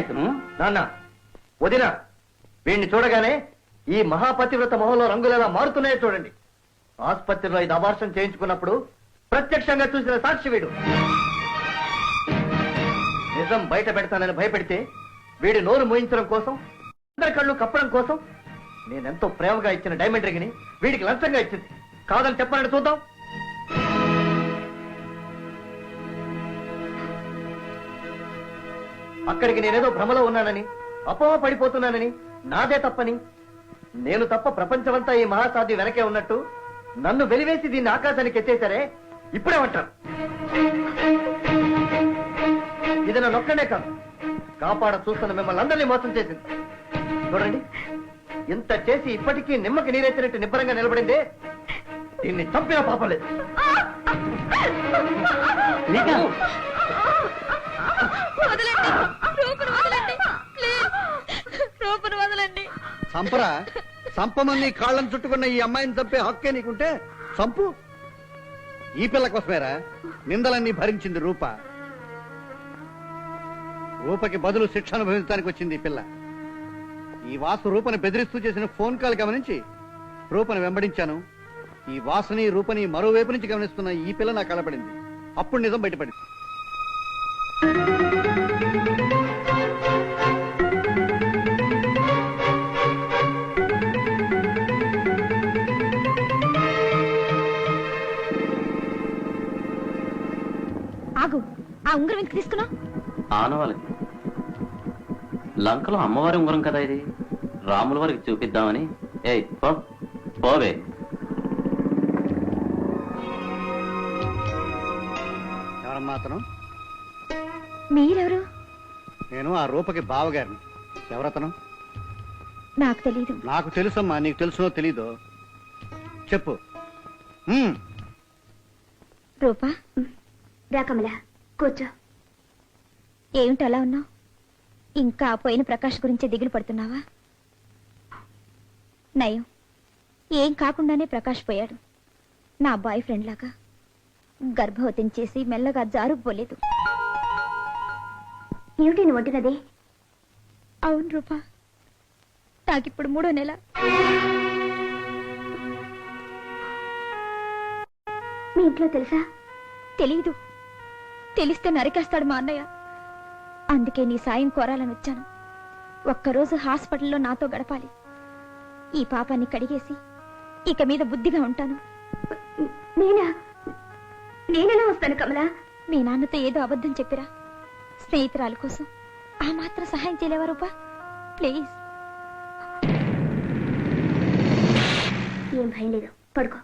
ఇతను? నాన్న వదిన వీడిని చూడగానే ఈ మహాపతివ్రత మొహంలో రంగులు మారుతున్నాయో చూడండి. ఆసుపత్రిలో ఇది అబార్షన్ చేయించుకున్నప్పుడు ప్రత్యక్షంగా చూసిన సాక్షి వీడు. నిజం బయట పెడతానని భయపెడితే వీడి నోరు మూయించడం కోసం, అందరి కళ్ళు కప్పడం కోసం నేనెంతో ప్రేమగా ఇచ్చిన డైమండ్ రింగ్ని వీడికి లంచంగా ఇచ్చింది. కాదని చెప్పాలని చూద్దాం. అక్కడికి నేనేదో భ్రమలో ఉన్నానని, అపోహ పడిపోతున్నానని, నాదే తప్పని, నేను తప్ప ప్రపంచమంతా ఈ మహాసాధ్యం వెనకే ఉన్నట్టు నన్ను వెలివేసి దీన్ని ఆకాశానికి ఎత్తేసారే, ఇప్పుడేమంటారు? ఇది నన్ను ఒక్కడే కాదు, కాపాడ చూస్తున్న మిమ్మల్ని అందరినీ మోసం చేసింది. చూడండి, ఇంత చేసి ఇప్పటికీ నిమ్మకి నీరెత్తినట్టు నిబ్బరంగా నిలబడిందే, దీన్ని చంపిన పాపం లేదు. సంపరా, సంపమని కాళ్ళని చుట్టుకున్న ఈ అమ్మాయిని చంపే హక్కే నీకుంటే సంపు. ఈ పిల్ల కోసమేరా నిందలన్నీ భరించింది రూప. రూపకి బదులు శిక్ష అనుభవించడానికి వచ్చింది ఈ పిల్ల. ఈ వాసు రూపని బెదిరిస్తూ చేసిన ఫోన్ కాల్ గమనించి రూపని వెంబడించాను. ఈ వాసుని రూపని మరోవైపు నుంచి గమనిస్తున్న ఈ పిల్ల నాకు కలపడింది. అప్పుడు నిజం బయటపడింది. ఆగు, ఆ ఉంగరం ఎందుకు తీసుకున్నావు? ఆనవాళ్ళకి లంకలో అమ్మవారి ఉంగరం కదా ఇది, రాముల వారికి చూపిద్దామని. ఏ పోవే. ఎవరమ్మా అతను? మీరెవరు? నేను ఆ రూపకి బావగారిని. ఎవరతను? నాకు తెలీదు. నాకు తెలుసమ్మా, నీకు తెలుసునో తెలీదో చెప్పు. రూపా, రా కమల, కూర్చో. ఏమిటి అలా ఉన్నావు? ఇంకా పోయిన ప్రకాష్ గురించి దిగులు పడుతున్నావా? నయం, ఏం కాకుండానే ప్రకాష్ పోయాడు. నా బాయ్ ఫ్రెండ్ లాగా గర్భవతిని చేసి మెల్లగా జారుకుపోలేదు. ఏమిటి నువ్వు వంటినది? అవును రూపా, నాకిప్పుడు 3వ నెల. మీ ఇంట్లో తెలుసా? తెలీదు. తెలిస్తే నరికేస్తాడు మా అన్నయ్య. అందుకే నీ సాయం కోరాలని వచ్చాను. ఒక్కరోజు హాస్పిటల్లో నాతో గడపాలి. ఈ పాపాన్ని కడిగేసి ఇక మీద బుద్ధిగా ఉంటాను. నేనెలా వస్తాను కమలా? మీ నాన్నతో ఏదో అబద్ధం చెప్పిరా. స్నేహితురాల కోసం ఆ మాత్రం సహాయం చేయలేవా రూపా? ప్లీజ్. ఏం భయం లేదు, పడుకో.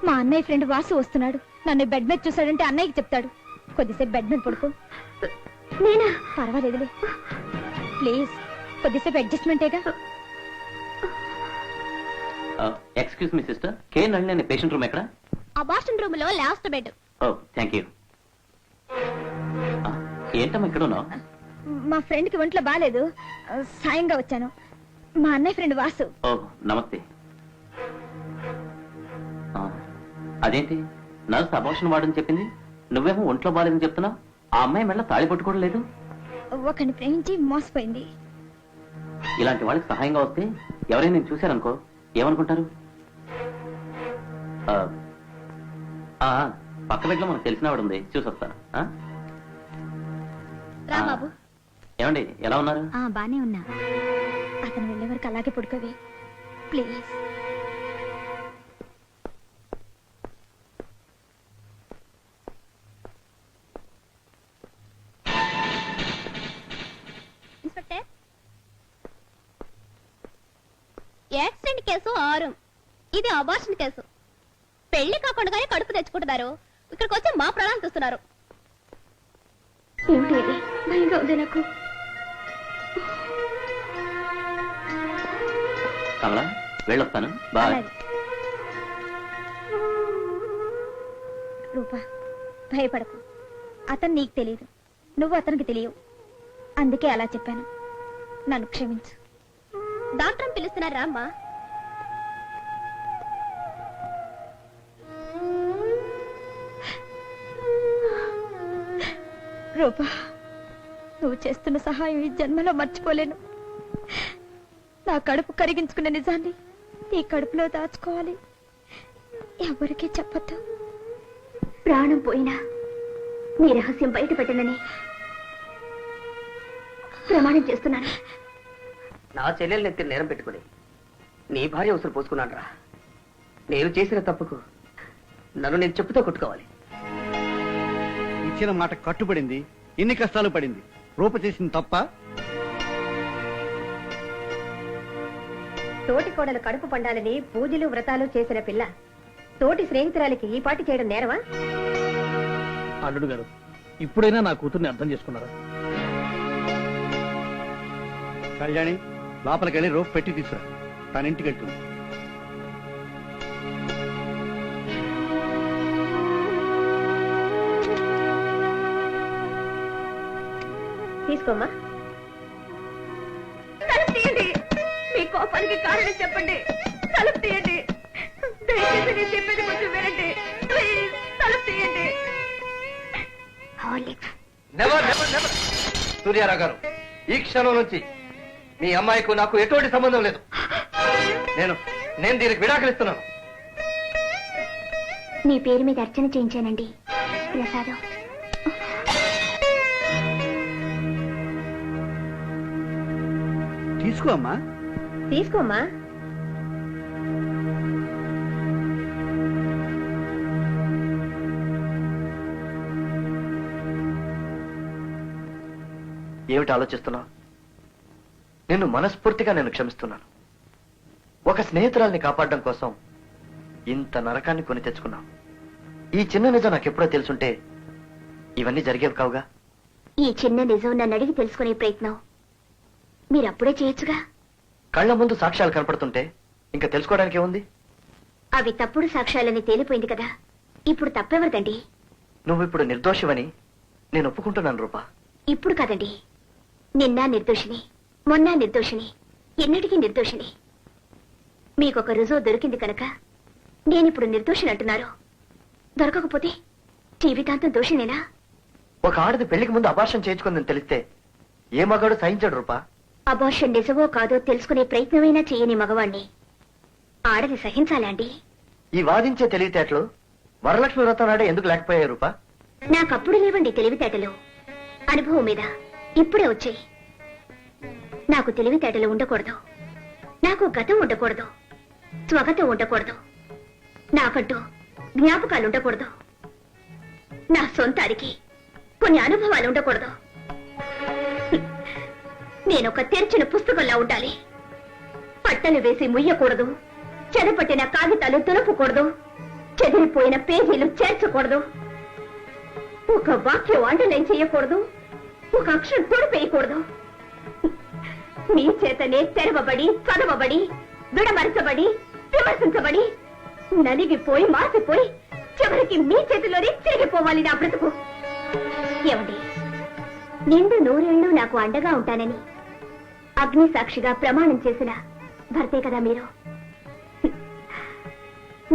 మా అన్నయ్య ఫ్రెండ్ వాసు వస్తున్నాడు. నన్ను బెడ్ మీద చూసాడంటే అన్నయ్యకి చెప్తాడు. కొద్దిసేపు బెడ్ మీద పడుకో. నేనా? పర్వాలేదులే, ప్లీజ్. కొద్దిసేపు అడ్జస్ట్మెంటేగా. Excuse me sister, K Nalini patient room ఎక్కడ? అబార్షన్ రూమ్ లో last bed. Oh thank you. ఏంటమ్మా ఇక్కడ ఉన్నావు? మా ఫ్రెండ్ కి ఒంట్లో బాలేదు, సాయంగా వచ్చాను. మా అన్నయ్య ఫ్రెండ్ వాసు. ఓ నమస్తే. అదేంటి, నర్స్ అబార్షన్ వాడని చెప్పింది, నువ్వేమో ఒంట్లో బాలేదని చెప్తున్నావు. ఆ అమ్మాయి మెళ్ళ తాళి పట్టుకోవడం లేదు. ఒకరిని ప్రేమించి మోసపోయింది. ఇలాంటి వాళ్ళకి సహాయంగా వస్తే ఎవరైనా నేను చూశారనుకో ఏమనుకుంటారు? పక్క దగ్గర మనకు తెలిసిన వాడు ఉంది, చూసి వస్తాను. రాబాబు. ఏమండి, ఎలా ఉన్నారు? బానే ఉన్నా. అతను వెళ్ళే వరకు అలాగే పడుకోవే ప్లీజ్. ఇన్స్పెక్టర్, యాక్సిడెంట్ కేసు 6, ఇది అబార్షన్ కేసు. పెళ్లి కాకుండానే కడుపు తెచ్చుకుంటున్నారు, ఇక్కడికి వచ్చి మా ప్రాణాలు చూస్తున్నారు. ఏమిటి ఇది? భయంగా ఉంది నాకు. కమలా, వెళ్ళొస్తాను. బాయ్. రూపా, భయపడకు. అతను నీకు తెలియదు, నువ్వు అతనికి తెలియవు. అందుకే అలా చెప్పాను. నన్ను క్షమించు. డాక్టర్ పిలుస్తున్నారా అమ్మా? రూపా, నువ్వు చేస్తున్న సహాయం ఈ జన్మలో మర్చిపోలేను. నా కడుపు కరిగించుకున్న నిజాన్ని నీ కడుపులో దాచుకోవాలి. ఎవరికీ చెప్పొద్దు. ప్రాణం పోయినా నీ రహస్యం బయట పెట్టనని ప్రమాణం చేస్తున్నాను. నా చెల్లెల్ని ఎత్తి నేరం పెట్టుకుని నీ భార్య ఉసురు పోసుకున్నాను రా. నేను చేసిన తప్పుకు నన్ను నేను చెప్పుతో కొట్టుకోవాలి. ఇచ్చిన మాట కట్టుబడింది, ఎన్ని కష్టాలు పడింది. రూప చేసింది తప్ప? తోటి కోడలు కడుపు పండాలని పూజలు వ్రతాలు చేసిన పిల్ల తోటి స్నేహితురాలికి ఈ పాటి చేయడం నేరవా? అల్లుడు గారు, ఇప్పుడైనా నా కూతుర్ని అర్థం చేసుకున్నారా? కళ్యాణి, లోపలికి వెళ్ళి రూప పెట్టి తీసుకురా. తన ఇంటికి వెళ్తుంది. తీసుకోమ్మా. తలుపు తీయండి. మీ కోపానికి కారణం చెప్పండి. తలుపు తీయండి. దయచేసి నేను చెప్పేది కొంచెం వినండి. ప్లీజ్, తలుపు తీయండి. Never never never. సూర్యారావు గారు, ఈ క్షణం నుంచి మీ అమ్మాయికు నాకు ఎటువంటి సంబంధం లేదు. నేను దీనికి విడాకులిస్తున్నాను. నీ పేరు మీద అర్చన చేయించానండి. ప్రసాదం. తీసుకో అమ్మా. తీసుకోమ్మా. ఏమిటి ఆలోచిస్తున్నావు? నిన్ను మనస్ఫూర్తిగా నేను క్షమిస్తున్నాను. ఒక స్నేహితురాల్ని కాపాడడం కోసం ఇంత నరకాన్ని కొని తెచ్చుకున్నావు. ఈ చిన్న నిజం నాకెప్పుడో తెలుసుంటే ఇవన్నీ జరిగేవి కావుగా. ఈ చిన్న నిజం నన్ను అడిగి తెలుసుకునే ప్రయత్నం మీరప్పుడే చేయొచ్చుగా. కళ్ళ ముందు సాక్ష్యాలు కనపడుతుంటే ఇంకా తెలుసుకోవడానికి ఏముంది? అవి తప్పుడు సాక్ష్యాలని తేలిపోయింది కదా. ఇప్పుడు తప్పెవరిదండి? నువ్వు ఇప్పుడు నిర్దోషివని నేను ఒప్పుకుంటున్నాను రూపా. ఇప్పుడు కాదండి. నిన్న నిర్దోషిని, మొన్న నిర్దోషిని, ఎన్నటికీ నిర్దోషిని. మీకొక రుజువు దొరికింది కనుక నేనిప్పుడు నిర్దోషిని అంటున్నారు. దొరకకపోతే జీవితాంతం దోషినేనా? ఒక ఆడది పెళ్లికి ముందు అబార్షన్ చేయించుకుందని తెలిస్తే ఏ మగాడు సహించాడు రూపా. అబార్షన్ నిజమో కాదో తెలుసుకునే ప్రయత్నమైనా చేయని మగవాణ్ణి ఆడది సహించాలా అండి? ఈ వాదించే తెలివితేటలు వరలక్ష్మి వ్రతం నాడే ఎందుకు లేకపోయాయి రూపా? నాకప్పుడు లేవండి తెలివితేటలు. అనుభవం మీద ఇప్పుడే వచ్చాయి. నాకు తెలివితేటలు ఉండకూడదు. నాకు గతం ఉండకూడదు. స్వగతం ఉండకూడదు. నాకంటూ జ్ఞాపకాలు ఉండకూడదు. నా సొంతానికి కొన్ని అనుభవాలు ఉండకూడదు. నేనొక తెరిచిన పుస్తకంలా ఉండాలి. పట్టలు వేసి ముయ్యకూడదు. చెదపట్టిన కాగితాలు తులపకూడదు. చెదిరిపోయిన పేజీలు చేర్చకూడదు. ఒక వాక్యం అండర్లైన్ చేయకూడదు. ఒక అక్షరం తొడిపేయకూడదు. మీ చేతనే తెరవబడి, చదవబడి, విడమరచబడి, విమర్శించబడి, నలిగిపోయి, మాసిపోయి, చివరికి మీ చేతిలోనే తిరిగిపోవాలి నా బ్రతుకు. ఏమండి, నిండు నూరేళ్లు నాకు అండగా ఉంటానని అగ్ని సాక్షిగా ప్రమాణం చేసిన భర్తే కదా మీరు.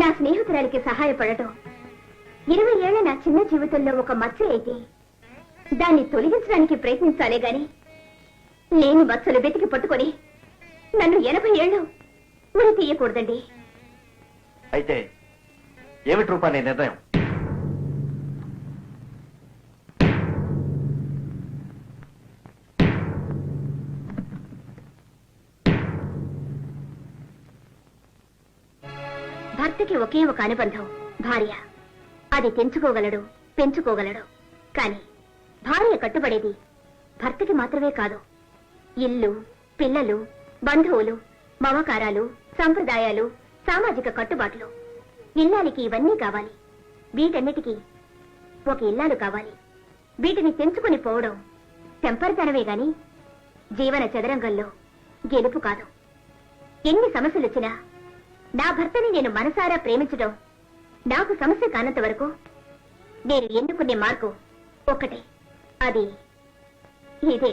నా స్నేహితురాలికి సహాయపడటం 20 ఏళ్ల నా చిన్న జీవితంలో ఒక మచ్చ అయితే దాన్ని తొలగించడానికి ప్రయత్నించాలే గాని లేని మచ్చలు వెతికి పట్టుకొని నన్ను 80 ఏళ్ళు ఉరి తీయకూడదండి. అయితే ఏమిటి రూపా నీ నిర్ణయం? భర్తకి ఒకే ఒక అనుబంధం భార్య. అది తెంచుకోగలడు, పెంచుకోగలడు. కాని భార్య కట్టుబడేది భర్తకి మాత్రమే కాదు. ఇల్లు, పిల్లలు, బంధువులు, మమకారాలు, సంప్రదాయాలు, సామాజిక కట్టుబాట్లు. ఇల్లాలికి ఇవన్నీ కావాలి. వీటన్నిటికీ ఒక ఇల్లాలు కావాలి. వీటిని తెంచుకుని పోవడం తెంపరితనమే గాని జీవన చదరంగంలో గెలుపు కాదు. ఎన్ని సమస్యలు వచ్చినా నా భర్తని నేను మనసారా ప్రేమించడం నాకు సమస్య కానంత వరకు నేను ఎన్నుకునే మార్గం ఒక్కటే. అది ఇదే.